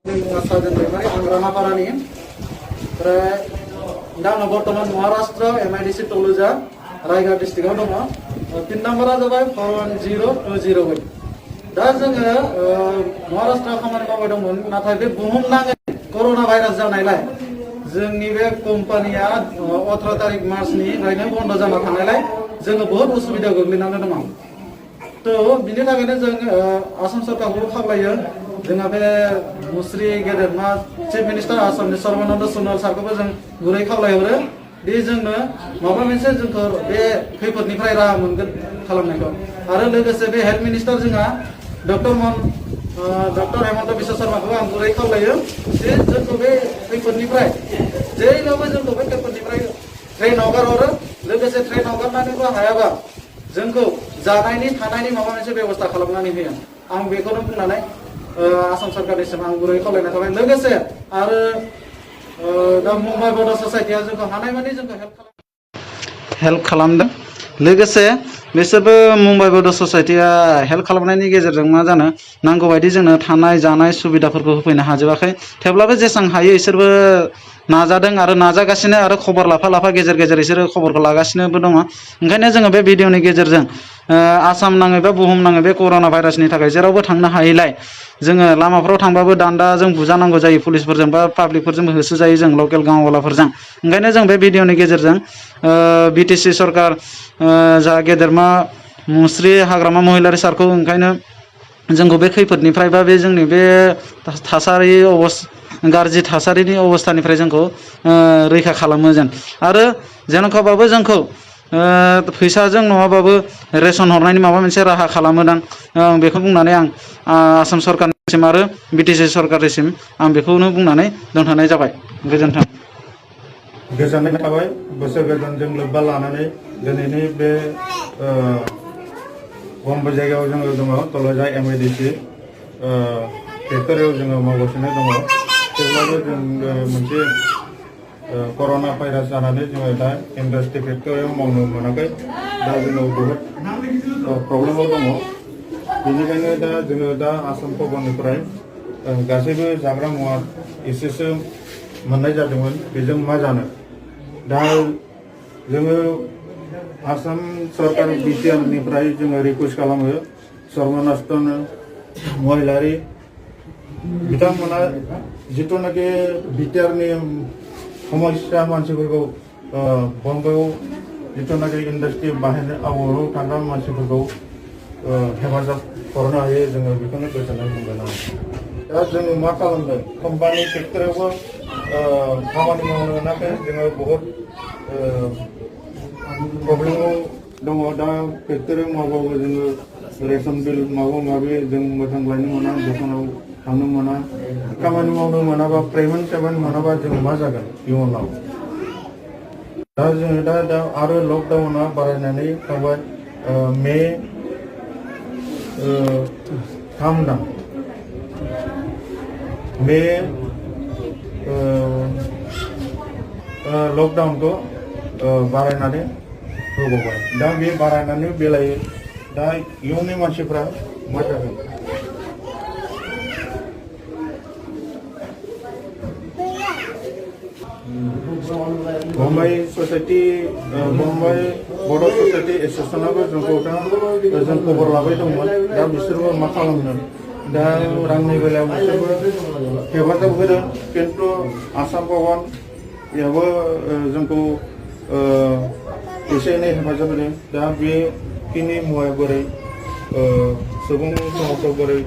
साजन दैमारि आं राङापारानि ओमफ्राय दा आङो बर्तमान महाराष्ट्र MIDC तलुजा रायगढ़ डिस्ट्रिक्टआव दङ। पिन नाम्बारा जाबाय 410208। दा जोङो महाराष्ट्रआव खामानि मावबाय दंमोन, नाथाय बे बुहुमनाङै कर'ना भाइरास जानायलाय जोंनि बे कम्पानिया 18 तारिख मार्चनिफ्रायनो बन्द जाना थानायलाय जोङो बहुत उसुबिदा गोग्लैनानै दङ। तो बिनि थाखायनो जों आसाम सरकारखौ खावलायो, जोंहा बे मुस्रि गेदेरमा चिफ मिनिस्टार आसामनि सर्बानन्द सन'वाल सारखौबो जों गुरै खावलायहरो दि जोंनो माबा मोनसे जोंखौ बे खैफोदनिफ्राय राहा मोनगोन खालामनायखौ। आरो लोगोसे बे हेल्थ मिनिस्टार जोंहा डक्टर हेमन्त बिश्व शर्माखौ आं गुरै खावलायो जे जोंखौ बे खैफोदनिफ्राय जेरैबाबो जोंखौ बे खैफोदनिफ्राय ट्रेन हगारहरो, लोगोसे ट्रेन हगारनानैबो हायाबा जोंखौ जानायनि थानायनि माबा मोनसे बेबस्था खालामनानै होयो। आं बेखौनो बुंनानै आसाम सरकारनिसिम आं गुरै खावलायनाय थाबाय। लोगोसे आरो दा मुम्बाइ बड' ससाइटिया जोंखौ हानायमानि जोंखौ हेल्प खालामदों। लोगोसे बिसोरबो मुम्बाइ बड' ससाइटिया हेल्प खालामनायनि गेजेरजों मा जानो नांगौ बायदि जोंनो थानाय जानाय सुबिदाफोरखौ होफैनो हाजोबाखै, थेवब्लाबो जेसां हायो इसोरबो नाजादों आरो नाजागासिनो आरो खबर लाफा गेजेर गेजेर बिसोरो खबरखौ लागासिनोबो दङ। ओंखायनो जोङो बे भिडिअनि गेजेरजों आसाम नाङै बा बुहुम नाङै बे कर'ना भाइरासनि थाखाय जेरावबो थांनो हायैलाय जोङो लामाफोराव थांबाबो दान्दाजों बुजानांगौ जायो पुलिसफोरजों बा पाब्लिकफोरजोंबो होसोजायो जों लकेल गांवलाफोरजों। ओंखायनो जों बे भिडिअनि गेजेरजों BTC सरकार जा गेदेरमा मुस्रि हाग्रामा महिलारि सारखौ ओंखायनो जोंखौ बे खैफोदनिफ्राय बा बे जोंनि बे थासारि गाज्रि थासारिनि अबस्थानिफ्राय जोंखौ रैखा खालामो जेन। आरो जेन'खाबाबो जोंखौ फैसाजों नङाबाबो रेसन हरनायनि माबा मोनसे राहा खालामोदां, बेखौ बुंनानै आं आसाम सरकारनिसिम आरो BTC सरकारनिसिम आं बेखौनो बुंनानै दोनथ'नाय जाबाय। गोजोन्थों। गोजोननाय थाबाय बोसोर गोदानजों लोब्बा लानानै दिनैनि बे बम्बे जायगायाव जोङो दङ तलजा MIDC फेक्टरियाव जोङो मावगासिनो दङ। थेवब्लाबो जों मोनसे कर'ना भाइरास जानानै जोङो दा इन्डास्ट्रि फेक्टरियाव मावनो मोनाखै। दा जोङो बहुद प्रब्लेमाव दङ। बेनिखायनो दा जोङो दा आसाम गभर्नमेन्टनिफ्राय गासैबो जाग्रा मुवा एसेसो मोननाय जादोंमोन, बेजों मा जानो। दा जोङो आसाम सरकार BTR-निफ्राय जोङो रिकुवेस्ट खालामो सर्बानन्द महिलारि बिथांमोना जिथुनाखि BTR-नि समस्या मानसिफोरखौ बम्बेआव जिथुनाखि इन्डास्ट्रि बाहायनो आउटआव थाग्रा मानसिफोरखौ हेफाजाब हरनो हायो, जोङो बेखौनो गोजोननाय मोनगोन। दा जोङो मा खालामदों, कम्पानि फेक्टरियावबो खामानि मावनो मोनाखै, जोङो बहुद प्रब्लेमाव दङ। दा फेक्टरियाव मावबाबो जोङो रेसन बिल माबा माबि जों मोजां लायनो मोना, दखानाव थांनो मोना, खामानि मावनो मोनाबा पेमेन्ट मोनाबा जों मा जागोन इयुनाव। दा जोङो दा आरो लकडाउना बारायनानै थाबाय मे 3 दान बे लकडाउनखौ बारायनानै होबावबाय। दा बे बारायनानै बेलायै दा इयुननि मानसिफ्रा मा जागोन। मुम्बाइ बड' ससाइटि एस'सिएसनाबो जोंखौ जों खबर लाबाय दंमोन। दा बिसोरबो मा खालामनो, दा रांनि बेलायाव बिसोरबो हेफाजाब होदों, खिन्थु आसाम गभर्नमेन्टआबो जोंखौ एसे एनै हेफाजाब होदों। दा बेखिनि मुवाया बोरै सुबुं समाजाव बोरै